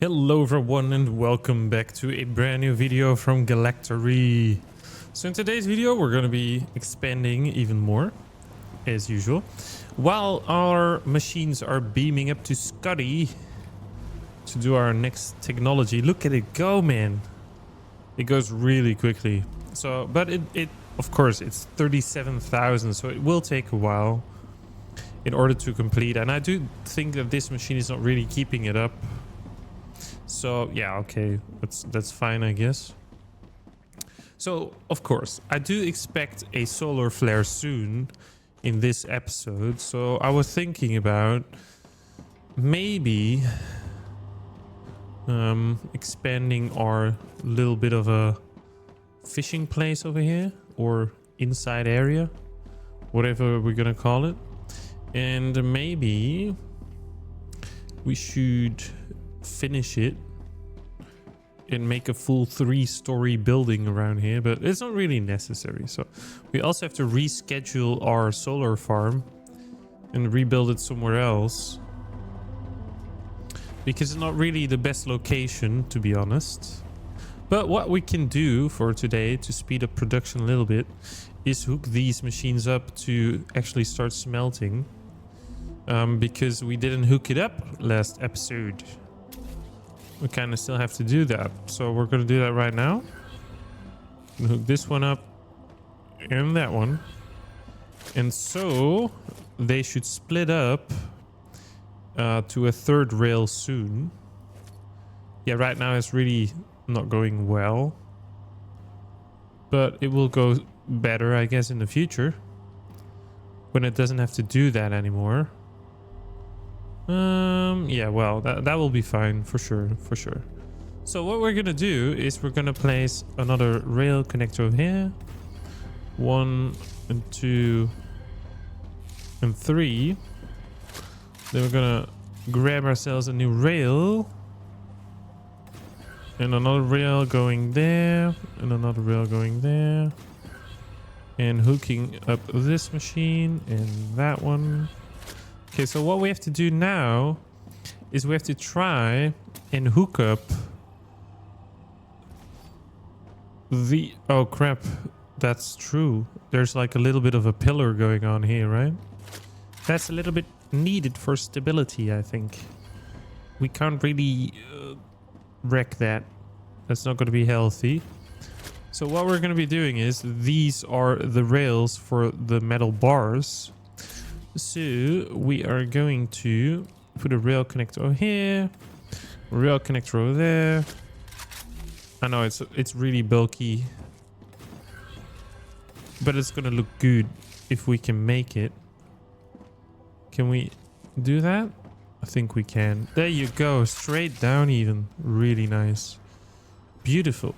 Hello everyone and welcome back to a brand new video from Galactory. So in today's video we're going to be expanding even more as usual while our machines are beaming up to Scotty to do our next technology. Look at it go, man. It goes really quickly. So but it of course it's 37,000, so it will take a while in order to complete, and I do think that this machine is not really keeping it up. So yeah, okay, that's fine, I guess. So of course I do expect a solar flare soon in this episode, so I was thinking about maybe expanding our little bit of a fishing place over here, or inside area, whatever we're gonna call it, and maybe we should finish it and make a full 3-story building around here, but it's not really necessary. So we also have to reschedule our solar farm and rebuild it somewhere else, because it's not really the best location, to be honest. But what we can do for today to speed up production a little bit is hook these machines up to actually start smelting, because we didn't hook it up last episode. We kind of still have to do that, so we're going to do that right now. Hook this one up and that one, and so they should split up to a third rail soon. Yeah, right now it's really not going well, but it will go better, I guess, in the future when it doesn't have to do that anymore. Yeah, well, that will be fine for sure. So what we're gonna do is we're gonna place another rail connector over here. 1 and 2 and 3. Then we're gonna grab ourselves a new rail, and another rail going there, and another rail going there, and hooking up this machine and that one. Okay, so what we have to do now is we have to try and hook up the... Oh crap, that's true. There's like a little bit of a pillar going on here, right? That's a little bit needed for stability, I think. We can't really wreck that. That's not going to be healthy. So what we're going to be doing is, these are the rails for the metal bars. So we are going to put a rail connector over here, a rail connector over there. I know it's really bulky, but it's gonna look good if we can make it. Can we do that? I think we can. There you go, straight down even. Really nice. Beautiful.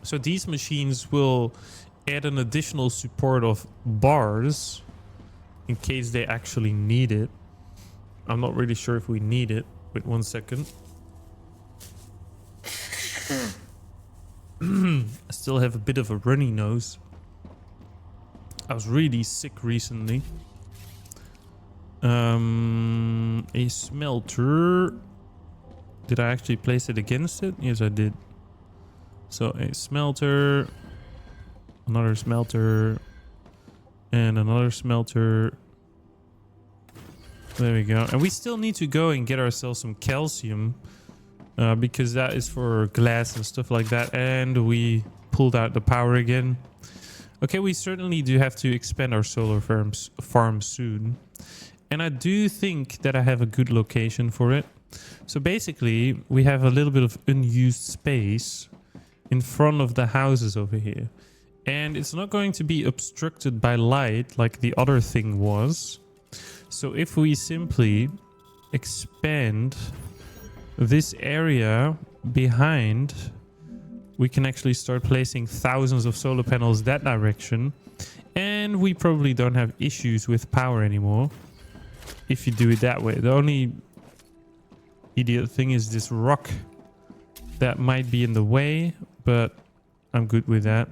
So these machines will add an additional support of bars in case they actually need it. I'm not really sure if we need it. Wait 1 second. I still have a bit of a runny nose. I was really sick recently. A smelter. Did I actually place it against it? Yes, I did. So a smelter, another smelter, and another smelter. There we go. And we still need to go and get ourselves some calcium, because that is for glass and stuff like that. And we pulled out the power again. Okay, we certainly do have to expand our solar farm soon. And I do think that I have a good location for it. So basically, we have a little bit of unused space in front of the houses over here. And it's not going to be obstructed by light like the other thing was. So if we simply expand this area behind, we can actually start placing thousands of solar panels that direction. And we probably don't have issues with power anymore if you do it that way. The only idiot thing is this rock that might be in the way, but I'm good with that.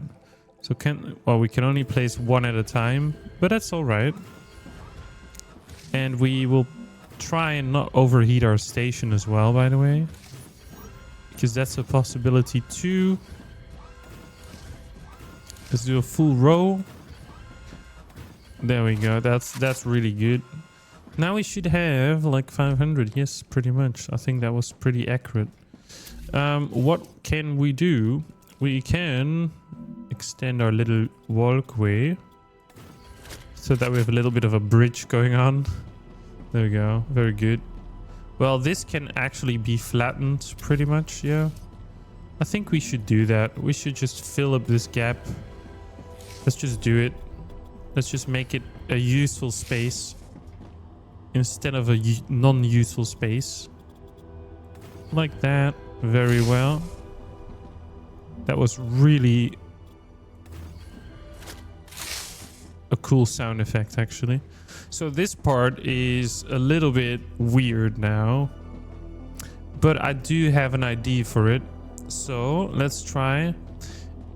So we can only place one at a time, but that's all right. And we will try and not overheat our station as well, by the way. Because that's a possibility too. Let's do a full row. There we go. That's really good. Now we should have like 500. Yes, pretty much. I think that was pretty accurate. What can we do? We can extend our little walkway so that we have a little bit of a bridge going on. There we go. Very good. Well, this can actually be flattened pretty much. Yeah. I think we should do that. We should just fill up this gap. Let's just do it. Let's just make it a useful space instead of a non-useful space. Like that. Very well. That was really a cool sound effect, actually. So this part is a little bit weird now, but I do have an idea for it. So let's try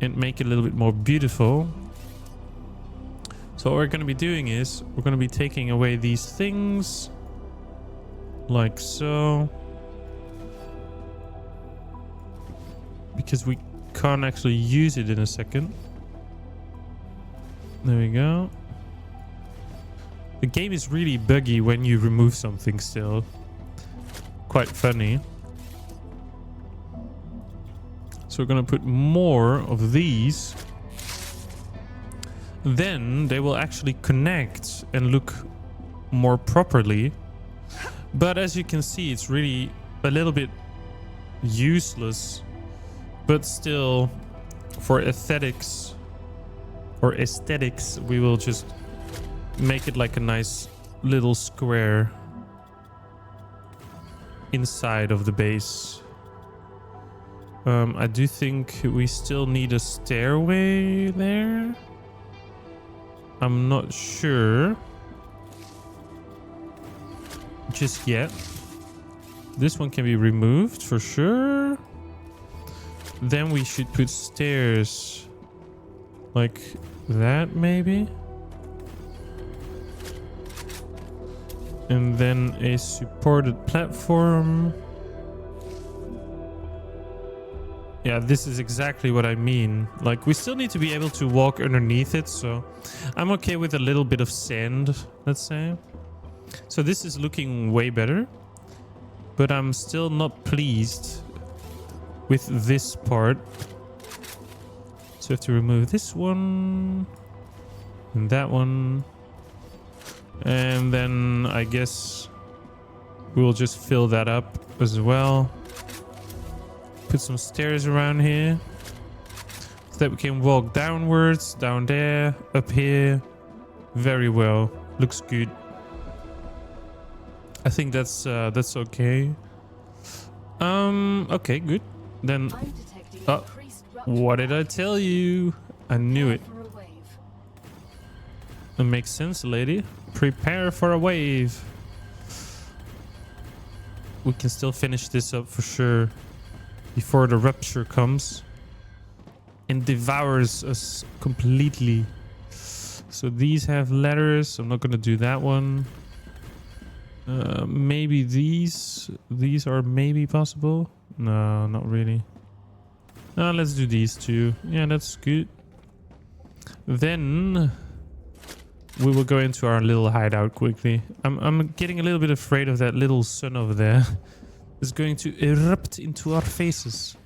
and make it a little bit more beautiful. So what we're going to be doing is we're going to be taking away these things like so, because we can't actually use it in a second. There we go. The game is really buggy when you remove something still. Quite funny. So we're going to put more of these. Then they will actually connect and look more properly. But as you can see, it's really a little bit useless. But still, for aesthetics, we will just make it like a nice little square inside of the base. I do think we still need a stairway there. I'm not sure just yet. This one can be removed for sure. Then we should put stairs like that maybe. And then a supported platform. Yeah, this is exactly what I mean. Like, we still need to be able to walk underneath it, so I'm okay with a little bit of sand, let's say. So this is looking way better, but I'm still not pleased with this part. So we have to remove this one and that one. And then I guess we'll just fill that up as well. Put some stairs around here so that we can walk downwards, down there, up here. Very well. Looks good. I think that's okay. Okay, good. Then what did I tell you? I knew it. That makes sense, lady. Prepare for a wave. We can still finish this up for sure before the rupture comes and devours us completely. So these have letters. I'm not going to do that one. Maybe these are maybe possible. No, not really. No, let's do these two. Yeah, that's good. Then we will go into our little hideout quickly. I'm getting a little bit afraid of that little sun over there. It's going to erupt into our faces.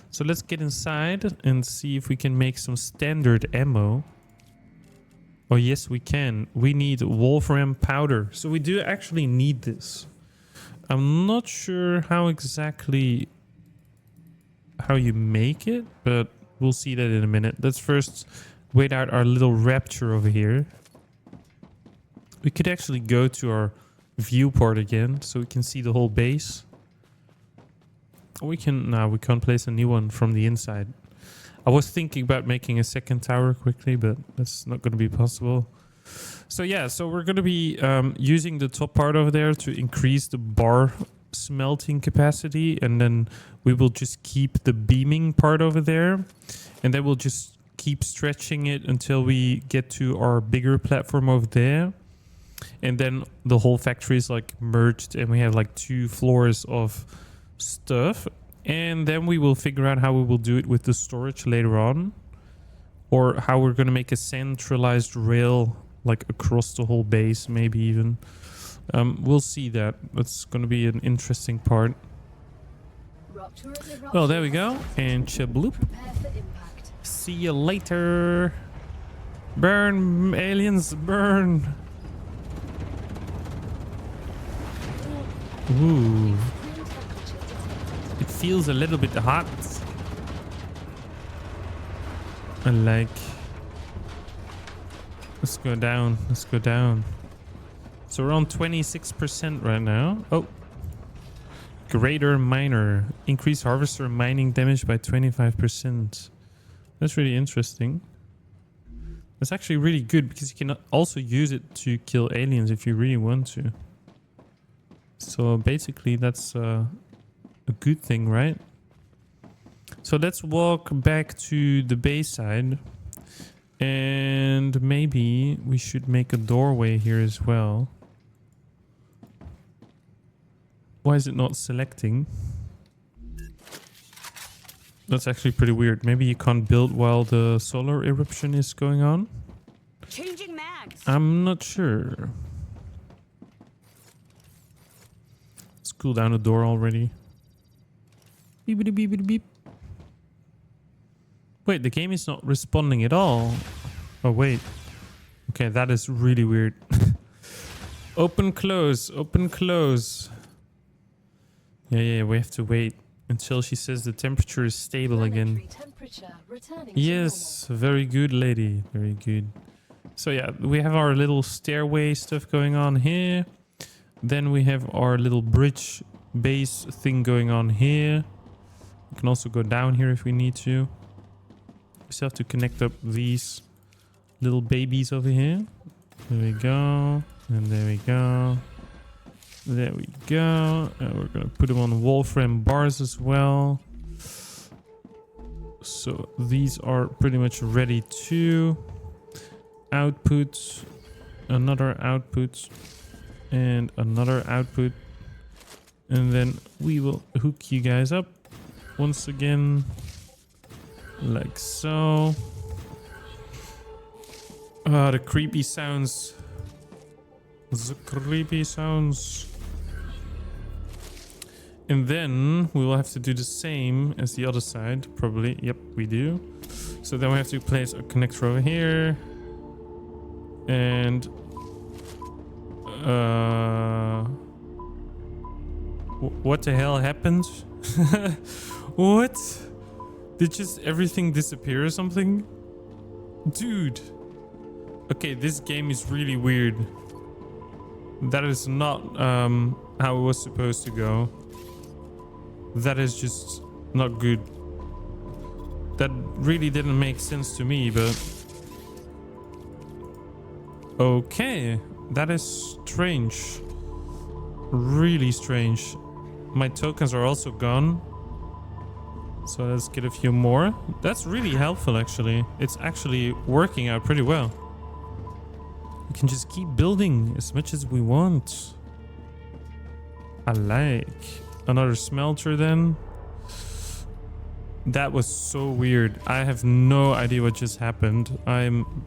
So let's get inside and see if we can make some standard ammo. Oh yes, we can. We need wolfram powder. So we do actually need this. I'm not sure how exactly how you make it, but we'll see that in a minute. Let's first wait out our little rapture over here. We could actually go to our viewport again so we can see the whole base. We can't place a new one from the inside. I was thinking about making a second tower quickly, but that's not going to be possible. So yeah, so we're going to be using the top part over there to increase the bar smelting capacity, and then we will just keep the beaming part over there, and then we'll just keep stretching it until we get to our bigger platform over there. And then the whole factory is like merged and we have like 2 floors of stuff. And then we will figure out how we will do it with the storage later on, or how we're going to make a centralized rail like across the whole base, maybe even. We'll see that. That's going to be an interesting part. Well, there we go. And chabloop. See you later. Burn, aliens, burn. Ooh. It feels a little bit hot. I like. Let's go down. Let's go down. So we're on 26% right now. Oh. Greater miner. Increase harvester mining damage by 25%. That's really interesting. That's actually really good because you can also use it to kill aliens if you really want to. So basically that's a good thing, right? So let's walk back to the base side. And maybe we should make a doorway here as well. Why is it not selecting? That's actually pretty weird. Maybe you can't build while the solar eruption is going on. Changing mags. I'm not sure. Let's cool down the door already. Beep beep beep beep. Wait, the game is not responding at all. Oh wait. Okay, that is really weird. Open close, open close. Yeah, we have to wait until she says the temperature is stable again. Yes, very good, lady. Very good. So yeah, we have our little stairway stuff going on here. Then we have our little bridge base thing going on here. We can also go down here if we need to. We just have to connect up these little babies over here. There we go. And there we go. There we go. And we're going to put them on wall frame bars as well. So these are pretty much ready to output, another output, and another output. And then we will hook you guys up once again, like so. The creepy sounds. The creepy sounds. And then we will have to do the same as the other side, probably. Yep, we do. So then we have to place a connector over here. And what the hell happened? What? Did just everything disappear or something? Dude. Okay, this game is really weird. That is not how it was supposed to go. That is just not good. That really didn't make sense to me, but... Okay, that is strange. Really strange. My tokens are also gone. So let's get a few more. That's really helpful, actually. It's actually working out pretty well. We can just keep building as much as we want. I like. Another smelter then. That was so weird. I have no idea what just happened. I'm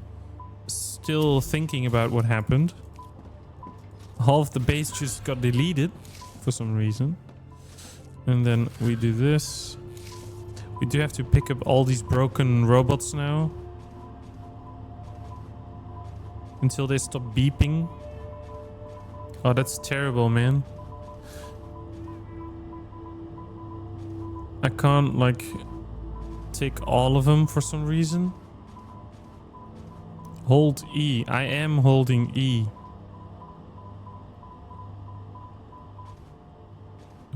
still thinking about what happened. Half the base just got deleted for some reason. And then we do this. We do have to pick up all these broken robots now. Until they stop beeping. Oh, that's terrible, man. I can't, like, take all of them for some reason. Hold E. I am holding E.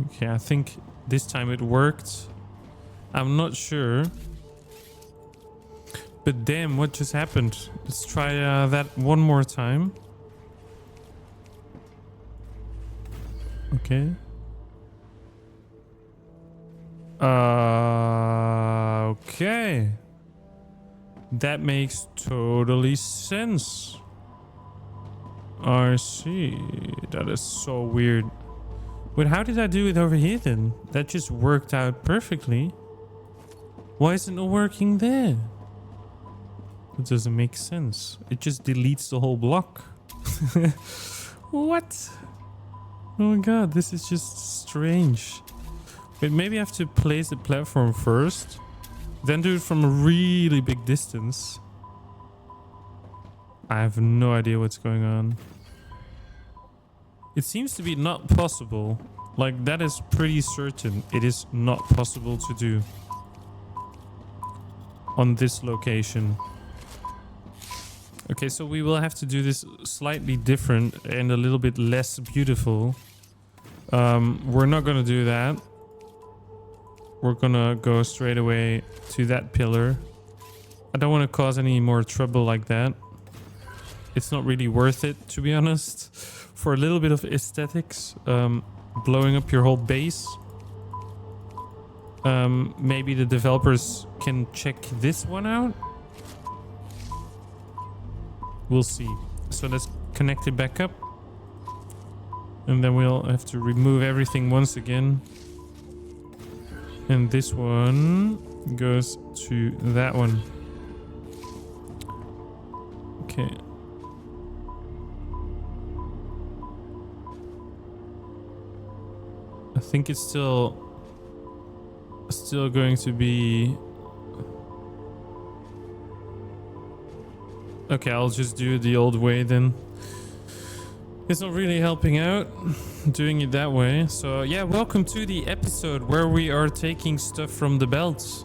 Okay, I think this time it worked. I'm not sure. But damn, what just happened? Let's try that one more time. Okay. Okay. That makes totally sense. I see. That is so weird. Wait, how did I do it over here then? That just worked out perfectly. Why isn't it working there? It doesn't make sense. It just deletes the whole block. What? Oh my god, this is just strange. Wait, maybe I have to place the platform first, then do it from a really big distance. I have no idea what's going on. It seems to be not possible. Like, that is pretty certain. It is not possible to do on this location. Okay, so we will have to do this slightly different and a little bit less beautiful. We're not gonna do that. We're gonna go straight away to that pillar. I don't want to cause any more trouble like that. It's not really worth it, to be honest. For a little bit of aesthetics, blowing up your whole base. Maybe the developers can check this one out. We'll see. So let's connect it back up. And then we'll have to remove everything once again. And this one goes to that one. Okay. I think it's still going to be... Okay, I'll just do it the old way then. It's not really helping out doing it that way. So yeah, welcome to the episode where we are taking stuff from the belts.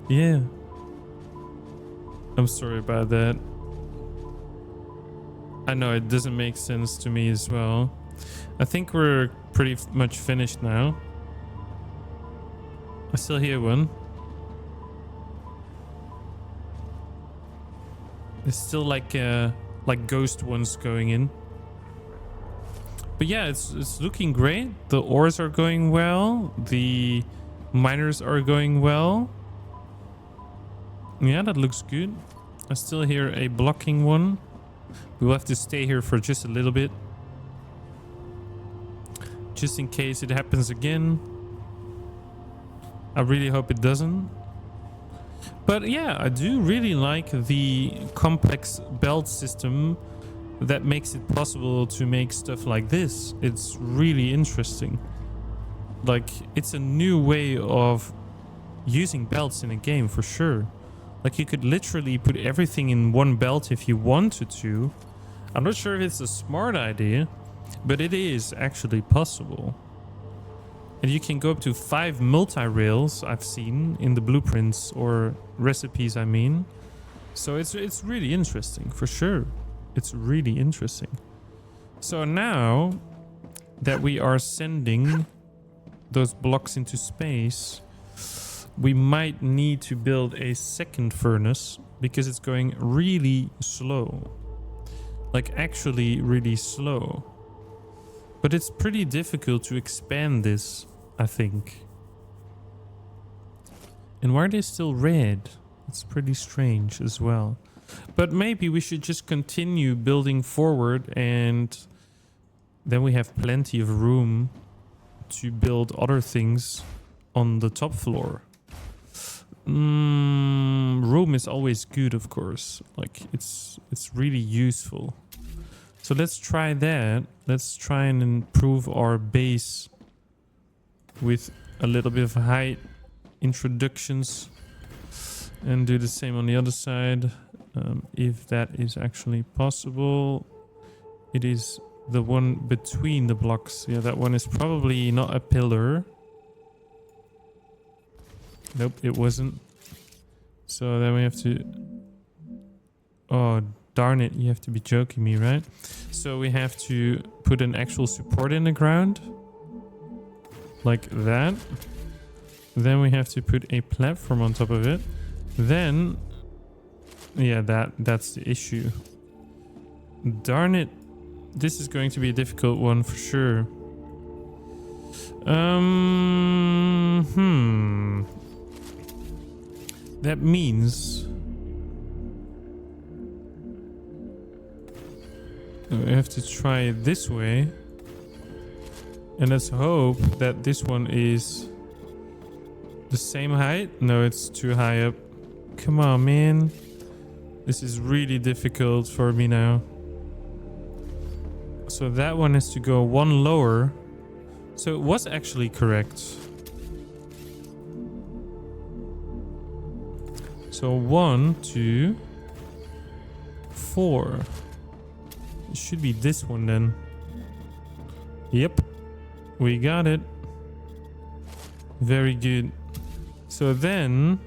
Yeah. I'm sorry about that. I know it doesn't make sense to me as well. I think we're pretty much finished now. I still hear one. There's still like ghost ones going in. But yeah, it's looking great. The ores are going well. The miners are going well. Yeah, that looks good. I still hear a blocking one. We'll have to stay here for just a little bit. Just in case it happens again. I really hope it doesn't. But yeah, I do really like the complex belt system that makes it possible to make stuff like this. It's really interesting. Like, it's a new way of using belts in a game for sure. Like, you could literally put everything in one belt if you wanted to. I'm not sure if it's a smart idea, but it is actually possible. And you can go up to 5 multi-rails I've seen in the blueprints or recipes, I mean. So it's really interesting, for sure. It's really interesting. So now that we are sending those blocks into space, we might need to build a second furnace because it's going really slow. Like, actually really slow. But it's pretty difficult to expand this, I think. And why are they still red? It's pretty strange as well. But maybe we should just continue building forward, and then we have plenty of room to build other things on the top floor. Room is always good, of course. Like, it's really useful. So let's try that. Let's try and improve our base with a little bit of height introductions and do the same on the other side. If that is actually possible. It is the one between the blocks. Yeah, that one is probably not a pillar. Nope, it wasn't. So then we have to... Oh, darn it. You have to be joking me, right? So we have to put an actual support in the ground. Like that. Then we have to put a platform on top of it. Then... Yeah, that's the issue. Darn it. This is going to be a difficult one for sure. That means We have to try it this way. And let's hope that this one is the same height. No, it's too high up. Come on, man. This is really difficult for me now. So that one has to go one lower. So it was actually correct. So 1, 2, 4. It should be this one then. Yep. We got it. Very good. So then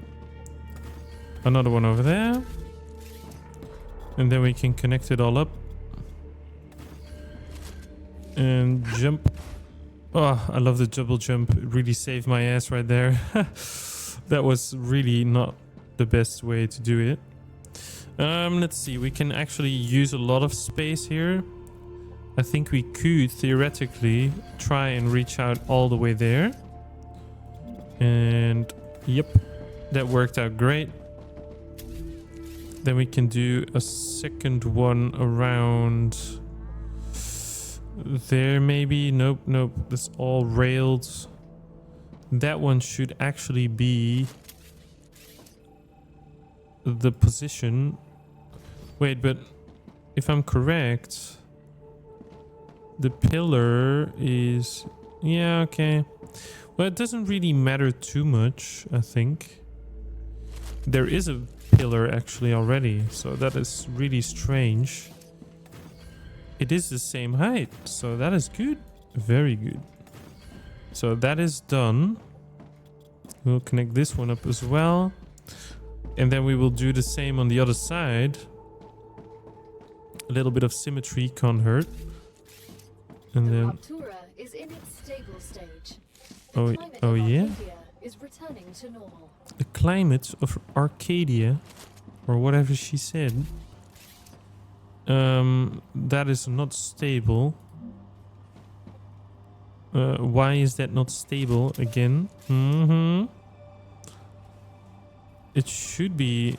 another one over there. And then we can connect it all up. And jump. Oh, I love the double jump. It really saved my ass right there. That was really not the best way to do it. Let's see. We can actually use a lot of space here. I think we could theoretically try and reach out all the way there. And yep, that worked out great. Then we can do a second one around there maybe. Nope, nope. That's all railed. That one should actually be the position. Wait, but if I'm correct, the pillar is... Yeah, okay. Well, it doesn't really matter too much, I think. There is a pillar actually already, so that is really strange. It is the same height, so that is good. Very good. So that is done. We'll connect this one up as well. And then we will do the same on the other side. A little bit of symmetry can't hurt. And then... StarRupture is in its stable stage. Oh yeah? Is returning to normal. The climate of Arcadia, or whatever she said, that is not stable. Why is that not stable again? It should be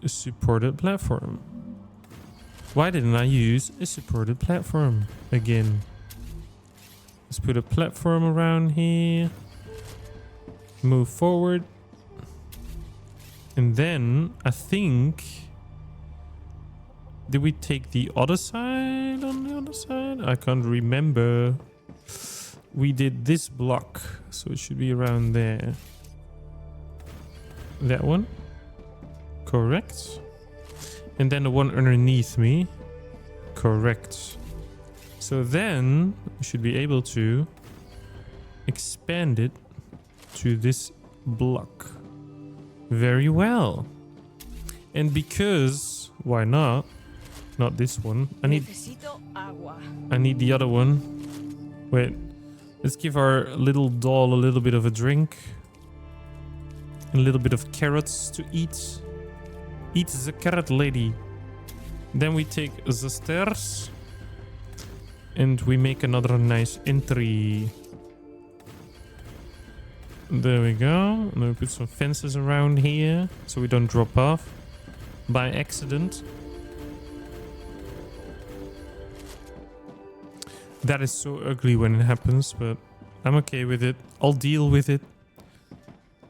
a supported platform. Why didn't I use a supported platform again? Let's put a platform around here. Move forward. And then I think... Did we take the other side on the other side? I can't remember. We did this block, so it should be around there. That one. Correct. And then the one underneath me. Correct. So then we should be able to expand it to this block. Very well. And because, why not? Not this one. I need the other one. Wait. Let's give our little doll a little bit of a drink. And a little bit of carrots to eat. Eat the carrot lady. Then we take the stairs. And we make another nice entry. There we go. And then we put some fences around here. So we don't drop off by accident. That is so ugly when it happens, but I'm okay with it. I'll deal with it.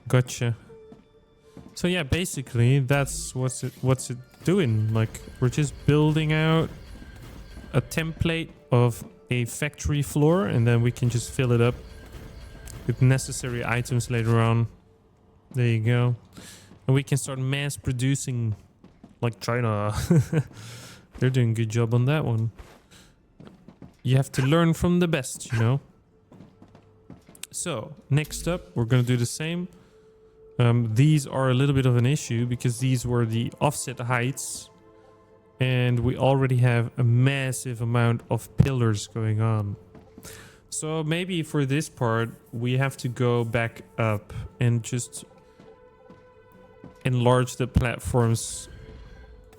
Gotcha. So yeah, basically that's what's it doing. Like, we're just building out a template of a factory floor, and then we can just fill it up with necessary items later on. There you go. And we can start mass producing like China. They're doing a good job on that one. You have to learn from the best, you know. So next up, we're going to do the same. These are a little bit of an issue because these were the offset heights. And we already have a massive amount of pillars going on. So maybe for this part, we have to go back up and just enlarge the platform's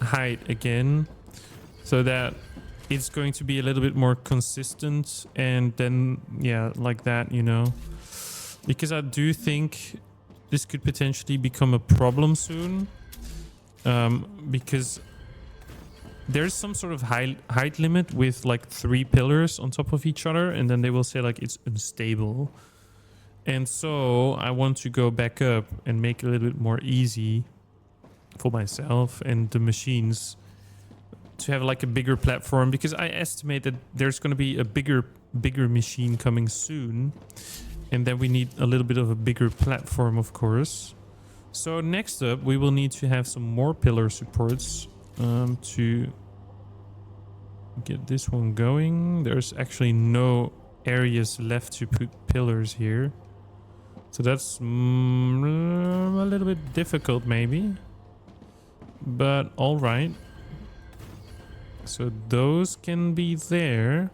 height again. So that it's going to be a little bit more consistent. And then, yeah, like that, you know. Because I do think this could potentially become a problem soon. Because there's some sort of height limit with like 3 pillars on top of each other, and then they will say like it's unstable. And so I want to go back up and make it a little bit more easy for myself and the machines to have like a bigger platform, because I estimate that there's going to be a bigger machine coming soon, and then we need a little bit of a bigger platform, of course. So next up we will need to have some more pillar supports to get this one going. There's actually no areas left to put pillars here, so that's a little bit difficult maybe, but all right. So those can be there.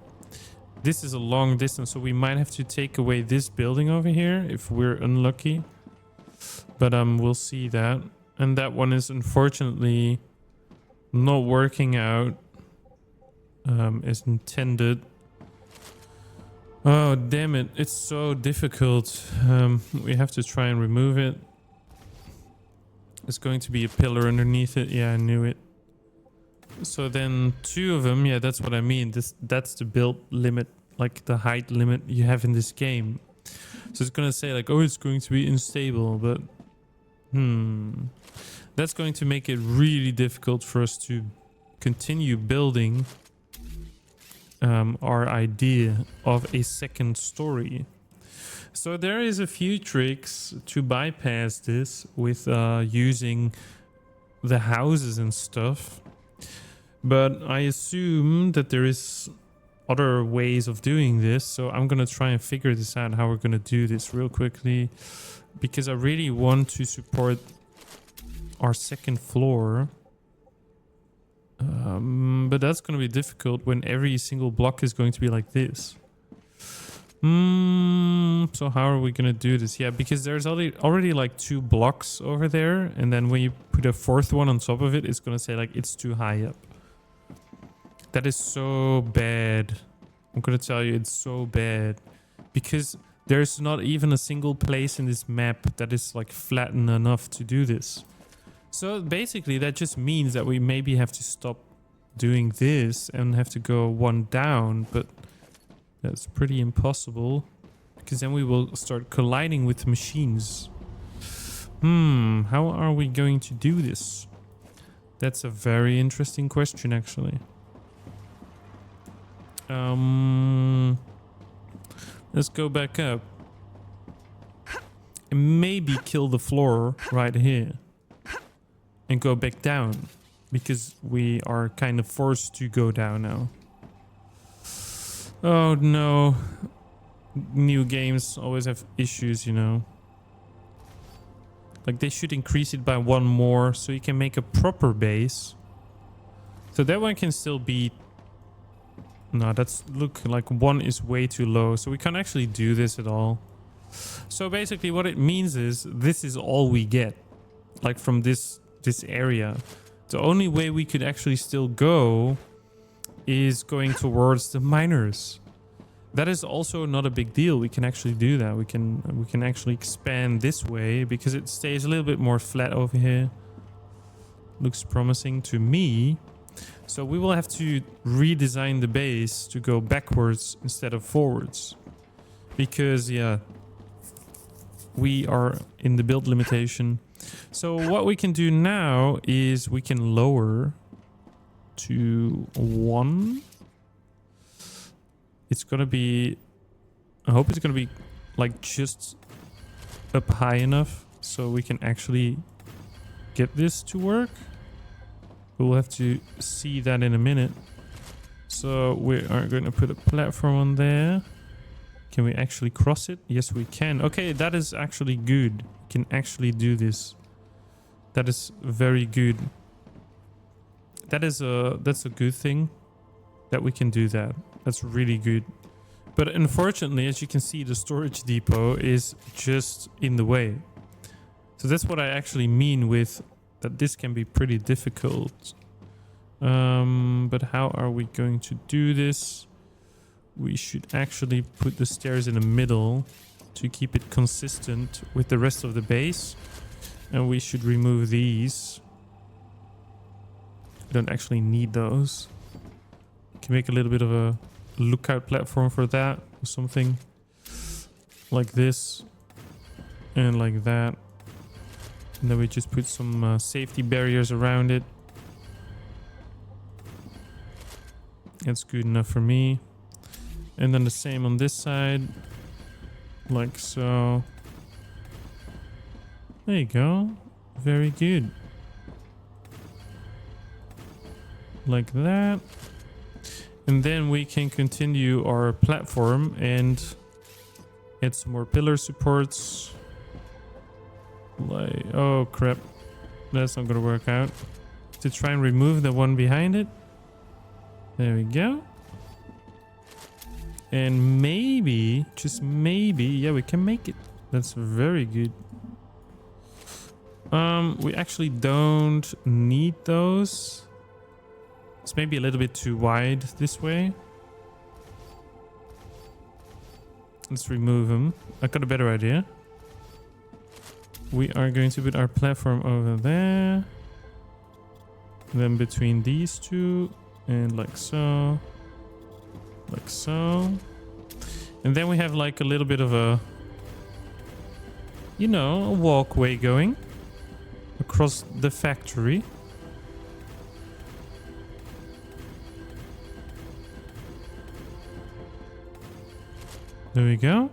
This is a long distance, so we might have to take away this building over here if we're unlucky, but we'll see that. And that one is unfortunately not working out as intended. Oh damn it, it's so difficult. We have to try and remove it. It's going to be a pillar underneath it. Yeah, I knew it. So then 2 of them, yeah, that's what I mean. That's the build limit, like the height limit you have in this game. So it's gonna say like, oh, it's going to be unstable, but that's going to make it really difficult for us to continue building our idea of a second story. So there is a few tricks to bypass this with using the houses and stuff, but I assume that there is other ways of doing this, so I'm gonna try and figure this out, how we're gonna do this real quickly, because I really want to support our second floor. But that's going to be difficult when every single block is going to be like this. So how are we going to do this? Yeah, because there's already like 2 blocks over there, and then when you put a 4th one on top of it, it's going to say like it's too high up. That is so bad. I'm going to tell you, it's so bad, because there's not even a single place in this map that is like flattened enough to do this. So basically that just means that we maybe have to stop doing this and have to go 1 down, but that's pretty impossible, because then we will start colliding with machines. How are we going to do this? That's a very interesting question, actually. Let's go back up and maybe kill the floor right here and go back down, because we are kind of forced to go down now. Oh no. New games always have issues, you know. Like, they should increase it by 1 more so you can make a proper base. So that one can still be... No, that's... Look, like 1 is way too low, so we can't actually do this at all. So basically what it means is this is all we get, like from this area. The only way we could actually still go is going towards the miners. That is also not a big deal. We can actually do that. We can actually expand this way, because it stays a little bit more flat over here. Looks promising to me. So we will have to redesign the base to go backwards instead of forwards, because yeah, we are in the build limitation. So what we can do now is we can lower to 1. It's gonna be... I hope it's gonna be like just up high enough so we can actually get this to work. We'll have to see that in a minute. So we are going to put a platform on there. Can we actually cross it? Yes, we can. Okay, that is actually good. We can actually do this. That is very good. That's a good thing that we can do that. That's really good. But unfortunately, as you can see, the storage depot is just in the way. So that's what I actually mean with that this can be pretty difficult. But how are we going to do this? We should actually put the stairs in the middle to keep it consistent with the rest of the base. And we should remove these. We don't actually need those. Can make a little bit of a lookout platform for that. Or something like this. And like that. And then we just put some safety barriers around it. That's good enough for me. And then the same on this side. Like so. There you go. Very good. Like that. And then we can continue our platform and add some more pillar supports. Like, oh crap. That's not gonna work out. To try and remove the one behind it. There we go. And maybe, just maybe, yeah, we can make it. That's very good. We actually don't need those. It's maybe a little bit too wide this way. Let's remove them. I got a better idea. We are going to put our platform over there. Then between these two. And like so. Like so. And then we have like a little bit of a, you know, a walkway going across the factory. There we go.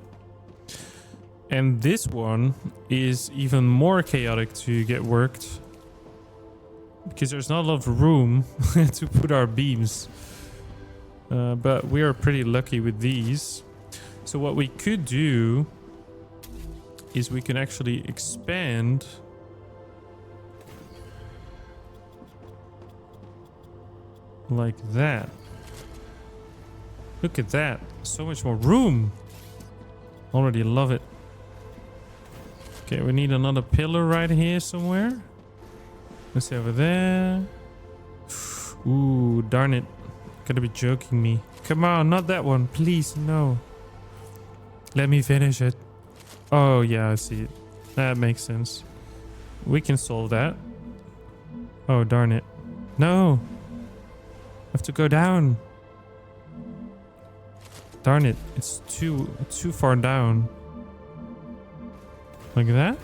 And this one is even more chaotic to get worked. Because there's not a lot of room to put our beams. But we are pretty lucky with these. So what we could do is we can actually expand like that. Look at that. So much more room. Already love it. Okay, we need another pillar right here somewhere. Let's see over there. Ooh, darn it. Gotta be joking me. Come on, not that one. Please, no. Let me finish it. Oh, yeah, I see it. That makes sense. We can solve that. Oh, darn it. No. I have to go down. Darn it. It's too far down. Like that.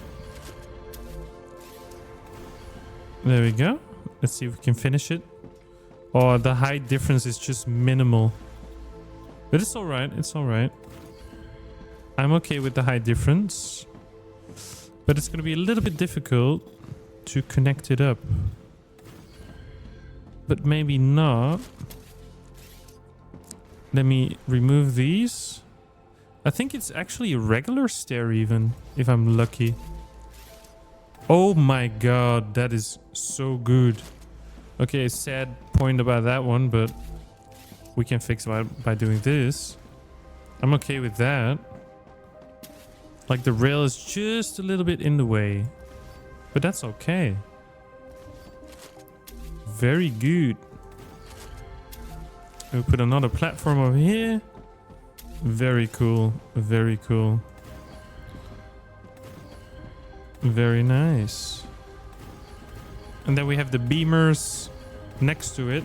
There we go. Let's see if we can finish it. Oh, the height difference is just minimal. But it's alright. It's alright. I'm okay with the height difference. But it's going to be a little bit difficult to connect it up. But maybe not. Let me remove these. I think it's actually a regular stair even, if I'm lucky. Oh my god, that is so good. Okay, sad point about that one, but we can fix it by doing this. I'm okay with that. Like the rail is just a little bit in the way, but that's okay. Very good. We'll put another platform over here. Very cool. Very cool. Very nice. And then we have the beamers next to it.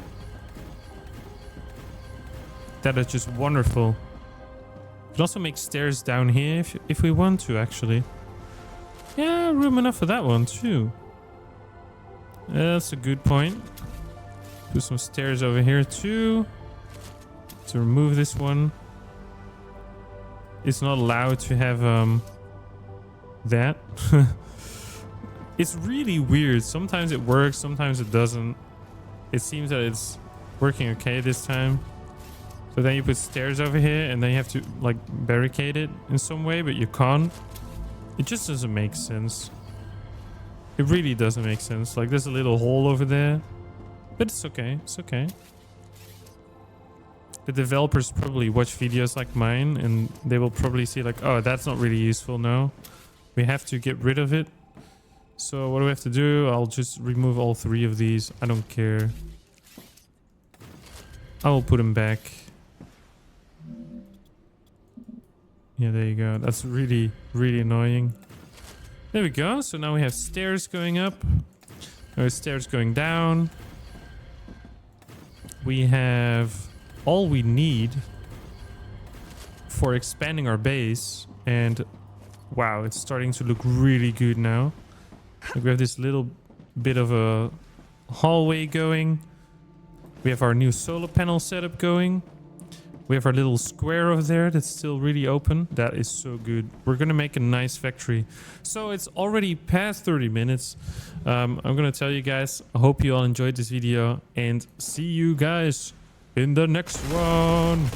That is just wonderful. We can also make stairs down here if we want to, actually. Yeah, room enough for that one too. That's a good point. Put some stairs over here too. To remove this one. It's not allowed to have that. It's really weird. Sometimes it works, sometimes it doesn't. It seems that it's working okay this time. So then you put stairs over here and then you have to like barricade it in some way, but you can't. It just doesn't make sense. It really doesn't make sense. Like there's a little hole over there, but it's okay. It's okay. The developers probably watch videos like mine and they will probably see like, oh, that's not really useful. No, we have to get rid of it. So what do we have to do? I'll just remove all three of these. I don't care. I will put them back. Yeah, there you go. That's really, really annoying. There we go. So now we have stairs going up. Stairs going down. we have all we need for expanding our base. And wow, it's starting to look really good now. Like we have this little bit of a hallway going. We have our new solar panel setup going. We have our little square over there that's still really open. That is so good. We're gonna make a nice factory. So it's already past 30 minutes. I'm gonna tell you guys, I hope you all enjoyed this video and see you guys in the next one.